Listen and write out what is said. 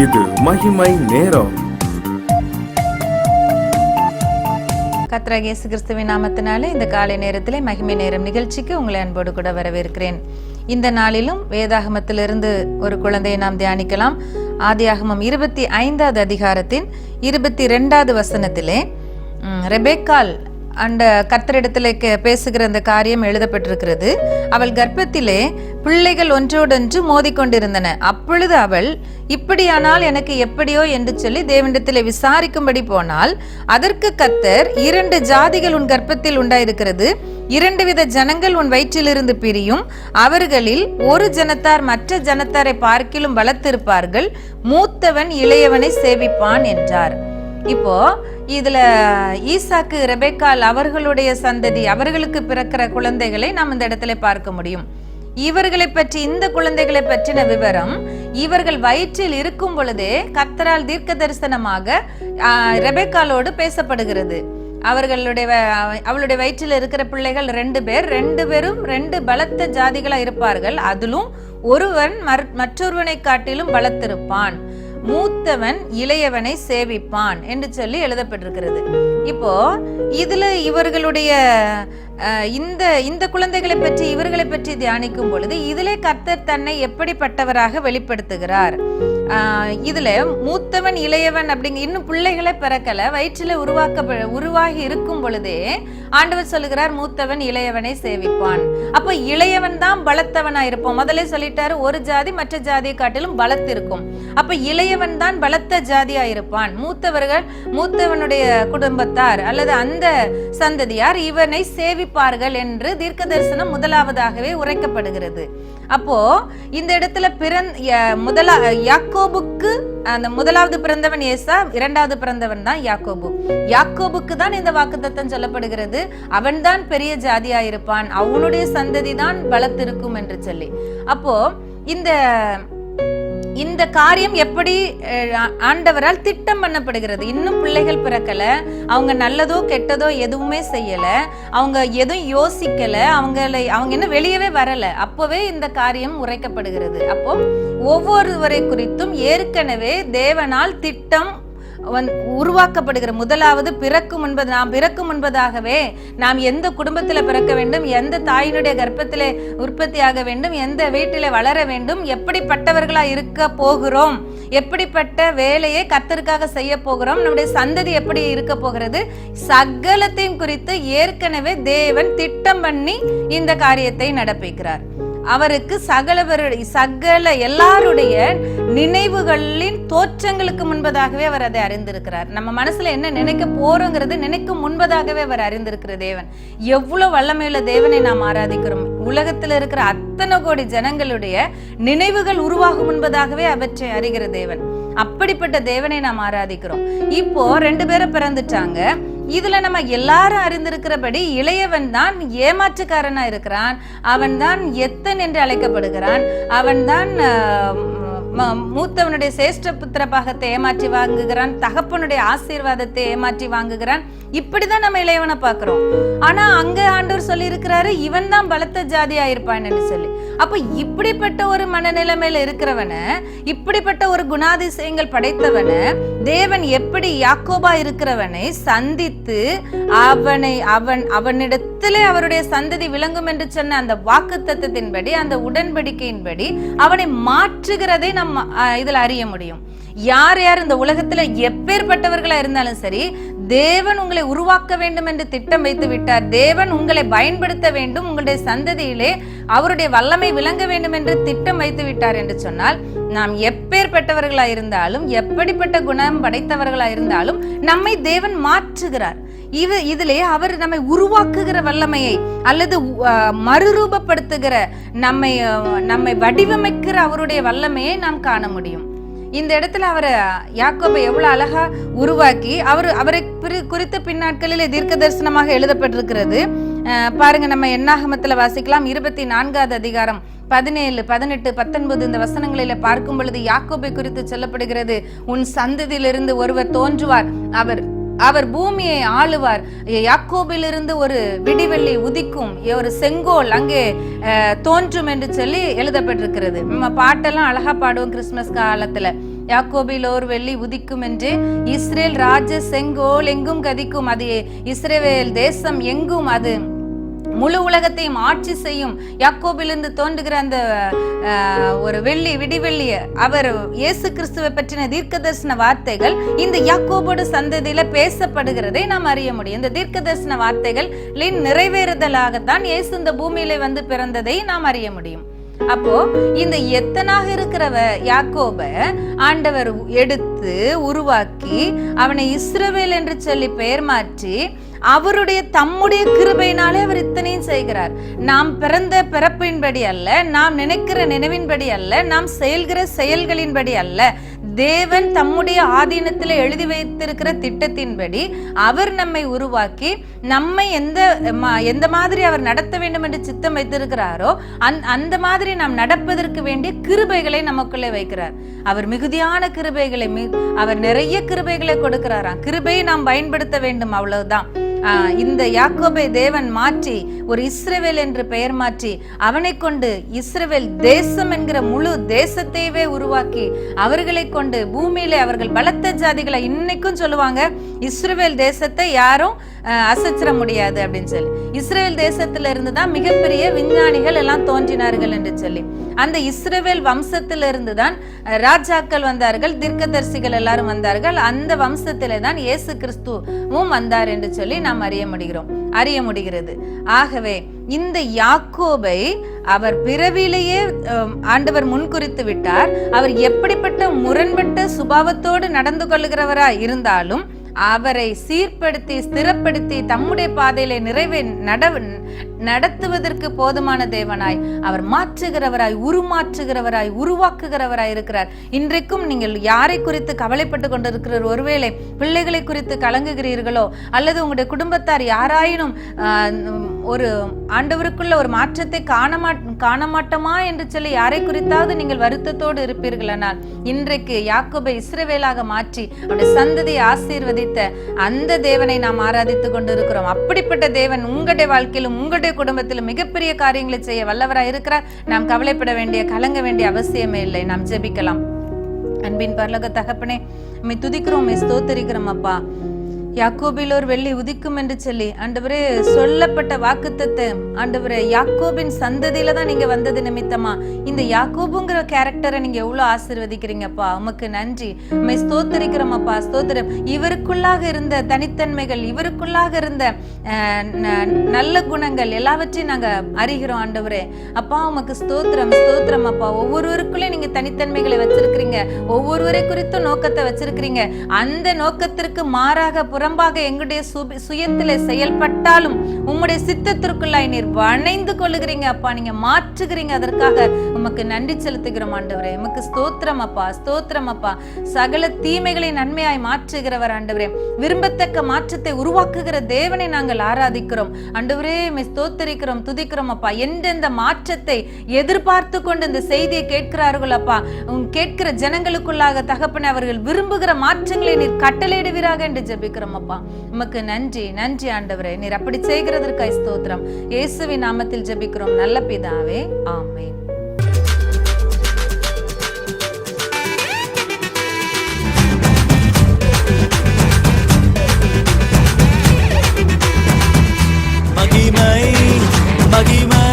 இது மகிமை நேரம். கர்த்தராகிய இயேசு கிறிஸ்துவின் நாமத்தினாலே இந்த காலை நேரத்திலே மகிமை நேரம் நிகழ்ச்சிக்கு உங்களை அன்போடு கூட வரவேற்கிறேன். இந்த நாளிலும் வேதாகமத்திலிருந்து ஒரு குழந்தையை நாம் தியானிக்கலாம். ஆதியாகமம் 25வது அதிகாரத்தின் 22வது வசனத்திலே ரெபேக்காள் அந்த கர்த்தரிடத்திலே பேசுகிற அந்த காரியம் எழுதப்பட்டிருக்கிறது. அவள் கர்ப்பத்திலே பிள்ளைகள் ஒன்றோடொன்று மோதிக்கொண்டிருந்தன. அப்பொழுது அவள், இப்படியானால் எனக்கு எப்படியோ என்று சொல்லி தேவனிடத்திலே விசாரிக்கும்படி போனால், அதற்கு கர்த்தர், 2 ஜாதிகள் உன் கர்ப்பத்தில் உண்டாயிருக்கிறது, 2 வித ஜனங்கள் உன் வயிற்றிலிருந்து பிரியும், அவர்களில் ஒரு ஜனத்தார் மற்ற ஜனத்தாரை பார்க்கிலும் பலத்திருப்பார்கள், மூத்தவன் இளையவனை சேவிப்பான் என்றார். இப்போ இதுல ஈசாக்கு, ரெபேக்காள் அவர்களுடைய சந்ததி, அவர்களுக்கு பிறக்கிற குழந்தைகளை நாம் இந்த இடத்துல பார்க்க முடியும். இவர்களை பற்றி, இந்த குழந்தைகளை பற்றின விவரம் இவர்கள் வயிற்றில் இருக்கும் பொழுதே கர்த்தரால் தீர்க்க தரிசனமாக ரெபேக்காளோடு பேசப்படுகிறது. அவளுடைய வயிற்றில் இருக்கிற பிள்ளைகள் 2 பேர், 2 பேரும் 2 பலத்த ஜாதிகளா இருப்பார்கள். அதிலும் ஒருவன் மற்றொருவனை காட்டிலும் பலத்திருப்பான், மூத்தவன் இளையவனை சேவிப்பான் என்று சொல்லி எழுதப்பட்டிருக்கிறது. இப்போ இதுல இவர்களுடைய இந்த குழந்தைகளை பற்றி, இவர்களை பற்றி தியானிக்கும் பொழுது இதிலே கர்த்தர் தன்னை எப்படிப்பட்டவராக வெளிப்படுத்துகிறார். இதுல மூத்தவன் இளையவன் அப்படிங்க, இன்னும் பிள்ளைகளை பிறக்கல, வயிற்றில உருவாகி இருக்கும் பொழுதே ஆண்டவர் சொல்லுகிறார், மூத்தவன் இளையவனை சேவிப்பான். அப்ப இளையவன் தான் பலத்தவனா இருப்பான். முதல்ல சொல்லிட்டாரு, ஒரு ஜாதி மற்ற ஜாதியை காட்டிலும் பலத்திருக்கும். அப்ப இளையவன் தான் பலத்த ஜாதியா இருப்பான். மூத்தவனுடைய குடும்பத்தார் அல்லது அந்த சந்ததியார் இவனை சேவிப்பார்கள் என்று தீர்க்க தரிசனம் முதலாவதாகவே உரைக்கப்படுகிறது. அப்போ இந்த இடத்துல யாக்கோபுக்கு அந்த முதலாவது பிறந்தவன் ஏசா, 2வது பிறந்தவன் தான் யாக்கோபு. யாக்கோபுக்கு தான் இந்த வாக்குத்தத்தம் சொல்லப்படுகிறது, அவன் தான் பெரிய ஜாதியா இருப்பான், அவனுடைய சந்ததி தான் பலத்திருக்கும் என்று சொல்லி. அப்போ இந்த காரியம் எப்படி ஆண்டவரால் திட்டம் பண்ணப்படுகிறது. இன்னும் பிள்ளைகள் பிறக்கல, அவங்க நல்லதோ கெட்டதோ எதுவுமே செய்யல, அவங்க எதுவும் யோசிக்கல, அவங்க என்ன வெளியவே வரல, அப்பவே இந்த காரியம் உரைக்கப்படுகிறது. அப்போ ஒவ்வொருவரை குறித்தும் ஏற்கனவே தேவனால் திட்டம் உருவாக்கப்படுகிற, முதலாவது நாம் பிறக்கும் முன்பதாகவே நாம் எந்த குடும்பத்துல பிறக்க வேண்டும், எந்த தாயினுடைய கர்ப்பத்திலே உற்பத்தியாக வேண்டும், எந்த வீட்டிலே வளர வேண்டும், எப்படிப்பட்டவர்களா இருக்க போகிறோம், எப்படிப்பட்ட வேலையை கர்த்தருக்காக செய்ய போகிறோம், நம்முடைய சந்ததி எப்படி இருக்க போகிறது, சகலத்தையும் குறித்து ஏற்கனவே தேவன் திட்டம் பண்ணி இந்த காரியத்தை நடப்பிக்கிறார். அவருக்கு சகல எல்லாருடைய நினைவுகளின் தோற்றங்களுக்கு முன்பதாகவே அவர் அதை அறிந்திருக்கிறார். நம்ம மனசுல என்ன நினைக்க போறோங்கிறது நினைக்கும் முன்பதாகவே அவர் அறிந்திருக்கிற தேவன். எவ்வளவு வல்லமையுள்ள தேவனை நாம் ஆராதிக்கிறோம். உலகத்துல இருக்கிற அத்தனை கோடி ஜனங்களுடைய நினைவுகள் உருவாகும் முன்பதாகவே அவற்றை அறிகிற தேவன். அப்படிப்பட்ட தேவனை நாம் ஆராதிக்கிறோம். இப்போ 2 பேரும் பிறந்துட்டாங்க. இதுல நம்ம எல்லாரும் அறிந்திருக்கிறபடி இளையவன் தான் ஏமாற்றுக்காரனா இருக்கிறான், அவன் தான் எத்தன் என்று அழைக்கப்படுகிறான், அவன் தான் மூத்தவனுடைய சேஷ்ட புத்திர பாகத்தை ஏமாற்றி வாங்குகிறான், தகப்பனுடைய ஆசீர்வாதத்தை ஏமாற்றி வாங்குகிறான். இப்படிதான் நம்ம இளையவனை பாக்குறோம். ஆனா அங்க ஆண்டவர் சொல்லி இருக்கிறாரு, இவன் தான் பலத்த ஜாதியா இருப்பான் என்று சொல்லி. அப்ப இப்படிப்பட்ட ஒரு மனநிலைமையில இருக்கிறவன, இப்படிப்பட்ட ஒரு குணாதிசயங்கள் படைத்தவன தேவன் எப்படி யாக்கோபா இருக்கிறவனை சந்தித்து அவனிடத்திலே அவருடைய சந்ததி விளங்கும் என்று சொன்ன அந்த வாக்குத்தத்தத்தின்படி, அந்த உடன்படிக்கையின்படி அவனை மாற்றுகிறதை நம்ம இதுல அறிய முடியும். யார் இந்த உலகத்துல எப்பேற்பட்டவர்களா இருந்தாலும் சரி, தேவன் உங்களை உருவாக்க வேண்டும் என்று திட்டம் வைத்து விட்டார். தேவன் உங்களை பயன்படுத்த வேண்டும், உங்களுடைய சந்ததியிலே அவருடைய வல்லமை விளங்க வேண்டும் என்று திட்டம் வைத்து விட்டார் என்று சொன்னால், நாம் எப்பேற்பட்டவர்களா இருந்தாலும், எப்படிப்பட்ட குணம் படைத்தவர்களா இருந்தாலும் நம்மை தேவன் மாற்றுகிறார். இதிலே அவர் நம்மை உருவாக்குகிற வல்லமையை அல்லது மறுரூபப்படுத்துகிற, நம்மை வடிவமைக்கிற அவருடைய வல்லமையை நாம் காண முடியும். இந்த இடத்துல அவர் யாக்கோபை எவ்வளவு அழகா உருவாக்கி அவரை குறித்த பின்னாட்களிலே தீர்க்க தரிசனமாக எழுதப்பட்டிருக்கிறது. பாருங்க, நம்ம என்னாகமத்துல வாசிக்கலாம். 24வது அதிகாரம் 17, 18, 19 இந்த வசனங்களில பார்க்கும் பொழுது யாக்கோபை குறித்து சொல்லப்படுகிறது. உன் சந்ததியிலிருந்து ஒருவர் தோன்றுவார், அவர் பூமியை ஆளுவார், யாக்கோபிலிருந்து ஒரு விடிவெள்ளி உதிக்கும், ஒரு செங்கோல் அங்கே தோன்றும் என்று சொல்லி எழுதப்பட்டிருக்கிறது. நம்ம பாட்டெல்லாம் அழகா பாடுவோம் கிறிஸ்துமஸ் காலத்துல. யாக்கோபில் ஒரு வெள்ளி உதிக்கும் என்று இஸ்ரேல் ராஜ செங்கோல் எங்கும் கதிக்கும். அது இஸ்ரவேல் தேசம் எங்கும் அது முழு உலகத்தையும் ஆட்சி செய்யும். யாக்கோபிலிருந்து தோன்றுகிற அந்த ஒரு வெள்ளி விடிவெள்ளி அவர் இயேசு கிறிஸ்துவை பற்றின தீர்க்க தரிசன வார்த்தைகள் இந்த யாக்கோபோடு சந்ததியில பேசப்படுகிறதை நாம் அறிய முடியும். இந்த தீர்க்க தரிசன வார்த்தைகளின் நிறைவேறுதலாகத்தான் இயேசு இந்த பூமியில வந்து பிறந்ததை நாம் அறிய முடியும். அப்போ இந்த எத்தனாக இருக்கிறவ யாக்கோப ஆண்டவர் எடுத்து உருவாக்கி அவனை இஸ்ரவேல் என்று சொல்லி பெயர் மாற்றி அவருடைய தம்முடைய கிருபையினாலே அவர் இத்தனையும் செய்கிறார். நாம் பிறந்த பிறப்பின்படி அல்ல, நாம் நினைக்கிற நினைவின்படி அல்ல, நாம் செயல்கிற செயல்களின்படி அல்ல. தேவன் தம்முடைய ஆதீனத்தில் எழுதி வைத்திருக்கிற திட்டத்தின்படி அவர் நம்மை உருவாக்கி நம்மை எந்த மாதிரி அவர் நடத்த வேண்டும் என்று சித்தம் வைத்திருக்கிறாரோ அந்த மாதிரி நாம் நடப்பதற்கு வேண்டிய கிருபைகளை நமக்குள்ளே வைக்கிறார். அவர் மிகுதியான கிருபைகளை, அவர் நிறைய கிருபைகளை கொடுக்கிறாராம். கிருபையை நாம் பயன்படுத்த வேண்டும், அவ்வளவுதான். இந்த யாக்கோபை தேவன் மாற்றி ஒரு இஸ்ரவேல் என்று பெயர் மாற்றி அவனை கொண்டு இஸ்ரவேல் தேசம் என்கிற முழு தேசத்தையே உருவாக்கி அவர்களை கொண்டு பூமியிலே அவர்கள் பலத்த ஜாதிகளை இன்னைக்கும் சொல்லுவாங்க, இஸ்ரவேல் தேசத்தை யாரும் அசைச்சிட முடியாது அப்படின்னு சொல்லி. இஸ்ரவேல் தேசத்துல இருந்துதான் மிகப்பெரிய விஞ்ஞானிகள் எல்லாம் தோன்றினார்கள் என்று சொல்லி. அந்த இஸ்ரவேல் வம்சத்திலிருந்து தான் ராஜாக்கள் வந்தார்கள், தீர்க்கதரிசிகள் எல்லாரும் வந்தார்கள். அந்த வம்சத்திலே தான் இயேசு கிறிஸ்துவும் வந்தார் என்று சொல்லி நாம் அறிய முடிகிறது. ஆகவே இந்த யாக்கோபை அவர் பிறவிலேயே ஆண்டவர் முன்குறித்து விட்டார். அவர் எப்படிப்பட்ட முரண்பட்ட சுபாவத்தோடு நடந்து கொள்ளுகிறவராய் இருந்தாலும் அவரை சீர்படுத்தி ஸ்திரப்படுத்தி தம்முடைய பாதையிலே நடத்துவதற்கு போதுமான தேவனாய் அவர் மாற்றுகிறவராய் உருமாற்றுகிறவராய் உருவாக்குகிறவராய் இருக்கிறார். இன்றைக்கும் நீங்கள் யாரை குறித்து கவலைப்பட்டு கொண்டிருக்கிற, ஒருவேளை பிள்ளைகளை குறித்து கலங்குகிறீர்களோ அல்லது உங்களுடைய குடும்பத்தார் யாராயினும் ஒரு ஆண்டவருக்குள்ள ஒரு மாற்றத்தை காண மாட்டோமா என்று சொல்லி யாரை குறித்தாவது நீங்கள் வருத்தத்தோடு இருப்பீர்களானால் இன்றைக்கு யாக்கோபை இஸ்ரவேலாக மாற்றி அவருடைய சந்ததியை ஆசீர்வதித்த அந்த தேவனை நாம் ஆராதித்துக் கொண்டு இருக்கிறோம். அப்படிப்பட்ட தேவன் உங்களுடைய வாழ்க்கையிலும் உங்களுடைய குடும்பத்திலும் மிகப்பெரிய காரியங்களை செய்ய வல்லவராய் இருக்கிறார். நாம் கவலைப்பட வேண்டிய கலங்க வேண்டிய அவசியமே இல்லை. நாம் ஜெபிக்கலாம். அன்பின் பரலோக தகப்பனே, உம்மை துதிக்கிறோம், உம்மை ஸ்தோத்திரிக்கிறோம் அப்பா. யாக்கோபில் ஒரு வெள்ளி உதிக்கும் என்று சொல்லி ஆண்டவரே சொல்லப்பட்ட வாக்குத்தத்தை ஆண்டவரே யாக்கோபின் சந்ததியில தான் நீங்க வந்தது நிமித்தமா இந்த யாக்கோபுங்கிற கேரக்டரை நீங்க எவ்வளவு ஆசீர்வதிக்கிறீங்கப்பா. உமக்கு நன்றி, உம்மை ஸ்தோத்திரிக்கிறோம் அப்பா. ஸ்தோத்திரம். இவருக்குள்ளாக இருந்த தனித்தன்மைகள், இவருக்குள்ளாக இருந்த நல்ல குணங்கள் எல்லாவற்றையும் நாங்க அறிகிறோம் ஆண்டவரே. அப்பா உமக்கு ஸ்தோத்திரம் ஸ்தோத்திரம் அப்பா. ஒவ்வொருவருக்குள்ளே நீங்க தனித்தன்மைகளை வச்சிருக்கிறீங்க, ஒவ்வொருவரை குறித்தும் நோக்கத்தை வச்சிருக்கிறீங்க. அந்த நோக்கத்திற்கு மாறாக புறம்பாக எங்களுடைய சுயத்திலே செயல்பட்டாலும் உம்முடைய சித்தத்திற்குள்ளாய் நீர் வணைந்து கொள்ளுகிறீங்க அப்பா. நீங்க மாற்றுகிறீங்க. அதற்காக உமக்கு நன்றி செலுத்துகிறோம் ஆண்டவரே. உமக்கு ஸ்தோத்திரம் அப்பா, ஸ்தோத்திரம் அப்பா. சகல தீமைகளை நன்மையாய் மாற்றுகிறவர் ஆண்டவரே. விரும்பத்தக்க மாற்றத்தை உருவாக்குகிற தேவனை நாங்கள் ஆராதிக்கிறோம் ஆண்டவரே. ஸ்தோத்திரிக்கிறோம், துதிக்கிறோம் அப்பா. எந்தெந்த மாற்றத்தை எதிர்பார்த்து கொண்டு இந்த செய்தியை கேட்கிறார்கள் அப்பா, கேட்கிற ஜனங்களுக்குள்ளாக தகப்பனே அவர்கள் விரும்புகிற மாற்றங்களை நீர் கட்டளையிடுவீராக என்று ஜெபிக்கிறோம் அப்பா. உமக்கு நன்றி நன்றி ஆண்டவரே. நீர் அப்படி செய்கிறதற்காய் ஸ்தோத்திரம். இயேசுவின் நாமத்தில் ஜெபிக்கிறோம் நல்ல பிதாவே, ஆமென். மகிமை மகிமை